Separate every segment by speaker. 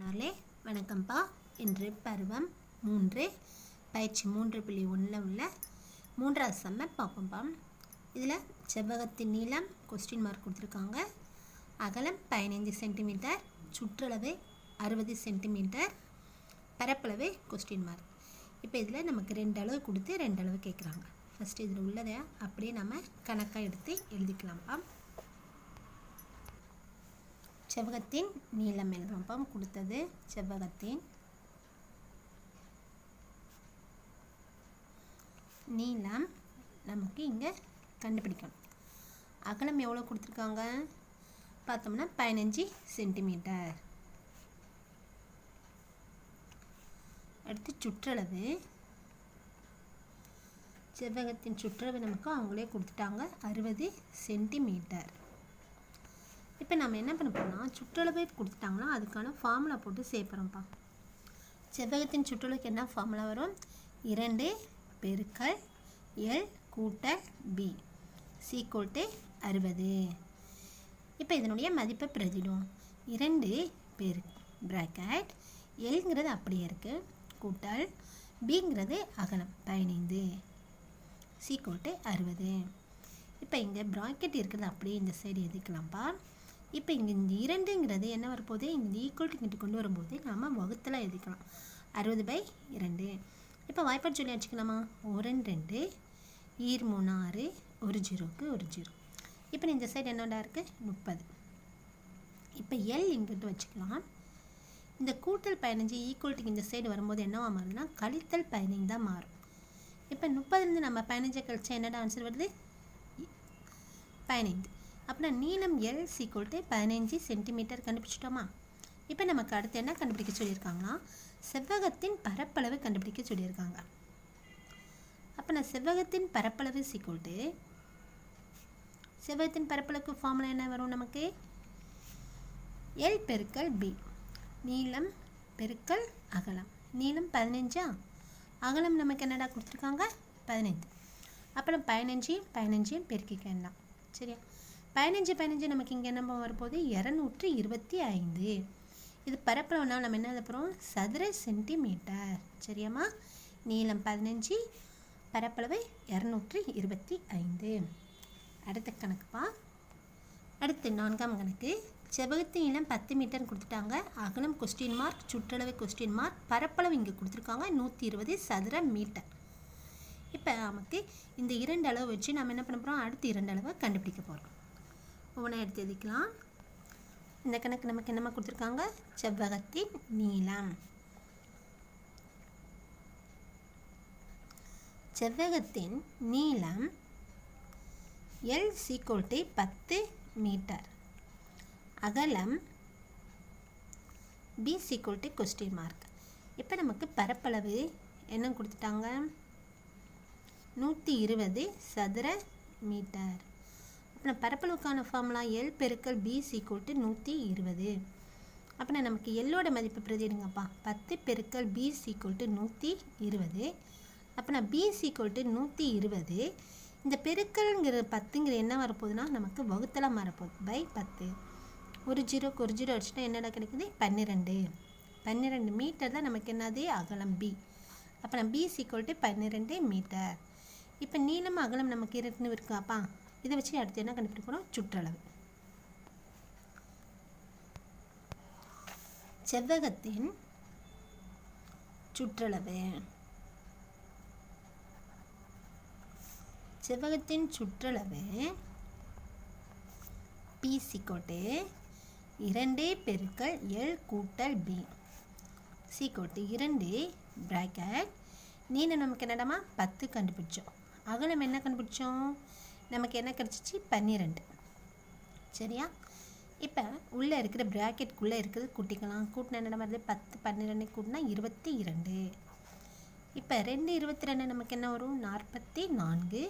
Speaker 1: மாணவர்களே வணக்கம்ப்பா. இன்று பருவம் 3 பயிற்சி 3.1 உள்ள 3வது சம்மை பார்ப்போம்ப்பா. இதில் செவ்வகத்தின் நீளம் கொஸ்டின் மார்க் கொடுத்துருக்காங்க. அகலம் 15 சென்டிமீட்டர், சுற்றளவு 60 சென்டிமீட்டர், பரப்பளவு கொஸ்டின் மார்க். இப்போ இதில் நமக்கு 2 அளவு கொடுத்து 2 அளவு கேட்குறாங்க. ஃபஸ்ட்டு இதில் உள்ளதை அப்படியே நம்ம கணக்காக எடுத்து எழுதிக்கலாம்ப்பா. செவ்வகத்தின் நீளம் எழுதுறோம்ப்பா. கொடுத்தது செவ்வகத்தின் நீளம் நமக்கு இங்கே கண்டுபிடிக்கணும். அகலம் எவ்வளோ கொடுத்துருக்காங்க பார்த்தோம்னா 15 சென்டிமீட்டர். அடுத்து சுற்றளவு, செவ்வகத்தின் சுற்றளவு நமக்கு அவங்களே கொடுத்துட்டாங்க 60 சென்டிமீட்டர். இப்போ நம்ம என்ன பண்ண போகிறோம்னா சுற்றளவை கொடுத்துட்டாங்கன்னா அதுக்கான ஃபார்முலா போட்டு சேர்ப்போம்ப்பா. செவ்வகத்தின் சுற்றளவுக்கு என்ன ஃபார்முலா வரும்? 2 பெருக்கல் L கூட்டல் B = 60. இப்போ இதனுடைய மதிப்பை பிரதிடும். 2 பிராக்கெட் Lங்கிறது அப்படியே இருக்குது, கூட்டல் Bங்கிறது அகலம் 15 = 60. இப்போ இங்கே ப்ராக்கெட் இருக்கிறது அப்படியே இந்த சைடு எழுதிக்கலாம்ப்பா. இப்போ இங்கே இந்த 2ங்கிறது என்ன வரப்போகுது? இங்கே ஈக்குவல் இங்கிட்டு கொண்டு வரும்போது நம்ம வகுத்தலாம் எழுதிக்கலாம். 60/2. இப்போ வாய்ப்பாடு சொல்லி வச்சுக்கலாமா? 1 2 ஈர் 3 6 ஒரு 0க்கு 1 0. இப்போ இந்த சைடு என்னடா இருக்குது? 30. இப்போ L இங்கிட்டு வச்சுக்கலாம். இந்த கூட்டல் 15 ஈக்குவல் இந்த சைடு வரும்போது என்னவா மாறுதுன்னா கழித்தல் 15 தான் மாறும். இப்போ 30 நம்ம 15 கழிச்சா என்னடா ஆன்சர் வருது? 15. அப்புறம் நீளம் L = 15 சென்டிமீட்டர் கண்டுபிடிச்சிட்டோமா? இப்போ நமக்கு அடுத்து என்ன கண்டுபிடிக்க சொல்லியிருக்காங்கன்னா செவ்வகத்தின் பரப்பளவு கண்டுபிடிக்க சொல்லியிருக்காங்க. அப்போ நான் செவ்வகத்தின் பரப்பளவு செவ்வகத்தின் பரப்பளவுக்கு ஃபார்முலா என்ன வரும் நமக்கு? L பெருக்கல் B. நீளம் பெருக்கல் அகலம். நீளம் 15, அகலம் நமக்கு என்னடா கொடுத்துருக்காங்க? 15. அப்புறம் 15 பெருக்கிக்கலாம். சரியா? 15 நமக்கு இங்கே என்ன வரப்போகுது? 225. இது பரப்பளவுனா நம்ம என்ன எழுதப்போகிறோம்? சதுர சென்டிமீட்டர். சரியாம்மா? நீளம் 15, பரப்பளவு 225. அடுத்த கணக்குப்பா. அடுத்து 4ஆம் கணக்கு. செவ்வகத்தின் நீளம் 10 மீட்டர் கொடுத்துட்டாங்க. அகலம் கொஸ்டின் மார்க், சுற்றளவு கொஸ்டின் மார்க், பரப்பளவு இங்கே கொடுத்துருக்காங்க 120 சதுர மீட்டர். இப்போ நமக்கு இந்த 2 அளவு வச்சு நம்ம என்ன பண்ண போகிறோம்? அடுத்து 2 அளவை கண்டுபிடிக்க போகிறோம். ஒவ்வொன்றா எடுத்து எழுதிக்கலாம். இந்த கணக்கு நமக்கு என்னமா கொடுத்துருக்காங்க? செவ்வகத்தின் நீளம். செவ்வகத்தின் நீளம் L = 10 மீட்டர். அகலம் B = கொஸ்டின் மார்க். இப்போ நமக்கு பரப்பளவு என்ன கொடுத்துட்டாங்க? 120 சதுர மீட்டர். அப்புறம் பரப்பளவுக்கான ஃபார்முலா L பெருக்கல் B = 120. அப்புறம் நமக்கு எல்லோட மதிப்பு பிரதிடுங்கப்பா. 10 பெருக்கல் B = 120. அப்புறம் B = 120. இந்த பெருக்கல்ங்கிற 10ங்கிற என்ன வரப்போகுதுன்னா நமக்கு வகுத்தலாம் வரப்போகுது பை 10. ஒரு 0க்கு 1 0 அடிச்சுட்டா என்னடா கிடைக்குது? 12 மீட்டர் தான் நமக்கு என்னது? அகலம் B. அப்புறம் B = 12 மீட்டர். இப்போ நீளம் அகலம் நமக்கு இருக்குன்னு இருக்காப்பா. இதை வச்சு அடுத்து என்ன கண்டுபிடிக்கணும்? சுற்றளவு. செவ்வகத்தின் சுற்றளவு. செவ்வகத்தின் சுற்றளவு P = 2 பெருக்கல் L கூட்டல் B = 2 பிராக்கெட். நீளம் நமக்கு என்னடாமா? 10 கண்டுபிடிச்சோம். அகலம் என்ன கண்டுபிடிச்சோம்? நமக்கு என்ன கிடச்சிச்சு? 12. சரியா? இப்போ உள்ளே இருக்கிற ப்ராக்கெட்டுக்குள்ளே இருக்கிறது கூட்டிக்கலாம். கூட்டினா என்ன வருது? 10 12 கூட்டினா 22. இப்போ 2 22 நமக்கு என்ன வரும்? 44.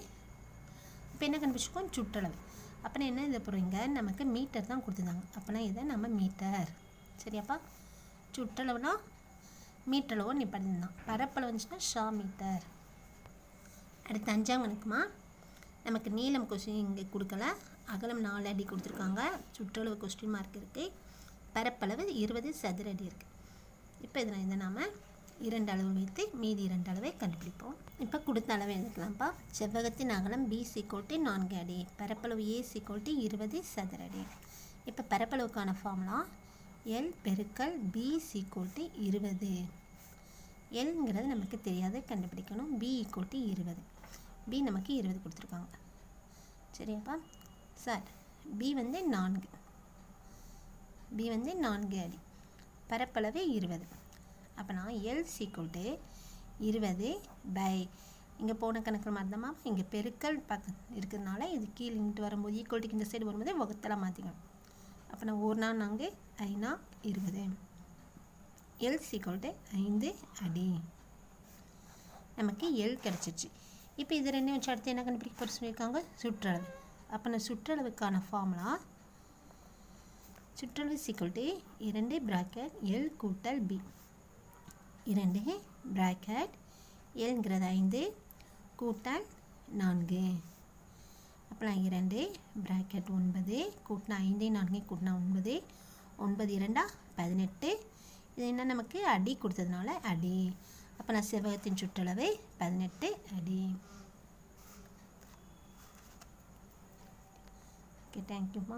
Speaker 1: இப்போ என்ன கண்டுபிடிச்சிக்கோம்? சுற்றளவு. அப்போனா என்ன இதை போகிறீங்க? நமக்கு மீட்டர் தான் கொடுத்துருந்தாங்க. அப்போனா இதை நம்ம மீட்டர். சரியாப்பா? சுற்றளவுனா மீட்டளவோ நீ பண்ணியிருந்தான். பரப்பளவு வந்துச்சுன்னா ஷா மீட்டர். அடுத்து 5ஆம் கணக்குமா. நமக்கு நீளம் கொஸ்டின் இங்கே கொடுக்கல, அகலம் 4 அடி கொடுத்துருக்காங்க, சுற்றளவு கொஸ்டின் மார்க் இருக்குது, பரப்பளவு 20 சதுர அடி இருக்குது. இப்போ இதை நாம் 2 அளவு வைத்து மீதி 2 அளவை கண்டுபிடிப்போம். இப்போ கொடுத்த அளவை எழுதிக்கலாம்ப்பா. செவ்வகத்தின் அகலம் B = 4 அடி, பரப்பளவு A = 20 சதுர அடி. இப்போ பரப்பளவுக்கான ஃபார்முலா L பெருக்கல் B = 20. Lங்கிறது நமக்கு தெரியாது, கண்டுபிடிக்கணும். B = 20. B நமக்கு 20 கொடுத்துருக்காங்க. சரியாப்பா சார். B வந்து 4, B வந்து 4 அடி, பரப்பளவு 20. அப்போ நான் L = 20 பை இங்கே போன கணக்கில் மாதிரிதாம்மா இங்கே பெருக்கல் இருக்கிறதுனால இது கீழே இங்கிட்டு வரும்போது ஈக்குவல்ட்டிக்கு இந்த சைடு வரும்போது வகுத்தலாம் மாற்றிக்கணும். அப்போ நான் 1 4 5 20. L = 5 அடி. நமக்கு L கிடச்சிச்சு. இப்போ இது ரெண்டையும் வச்சு அடுத்து என்ன கண்டுபிடிக்க போகிற சொல்லியிருக்காங்க? சுற்றளவு. அப்போ நான் சுற்றளவுக்கான ஃபார்முலா சுற்றளவு = 2 பிராக்கெட் L கூட்டல் B. 2 பிராக்கெட் Lங்கிறது 5 கூட்டல் 4. அப்போ நான் 2 பிராக்கெட் 9 கூட்டினா 5 4 கூட்டினா 9, 9 2 18. இது என்ன நமக்கு அடி கொடுத்ததுனால அடி. அப்போ நான் செவ்வகத்தின் சுற்றளவு 18 அடி. ஓகே, தேங்க்யூம்மா.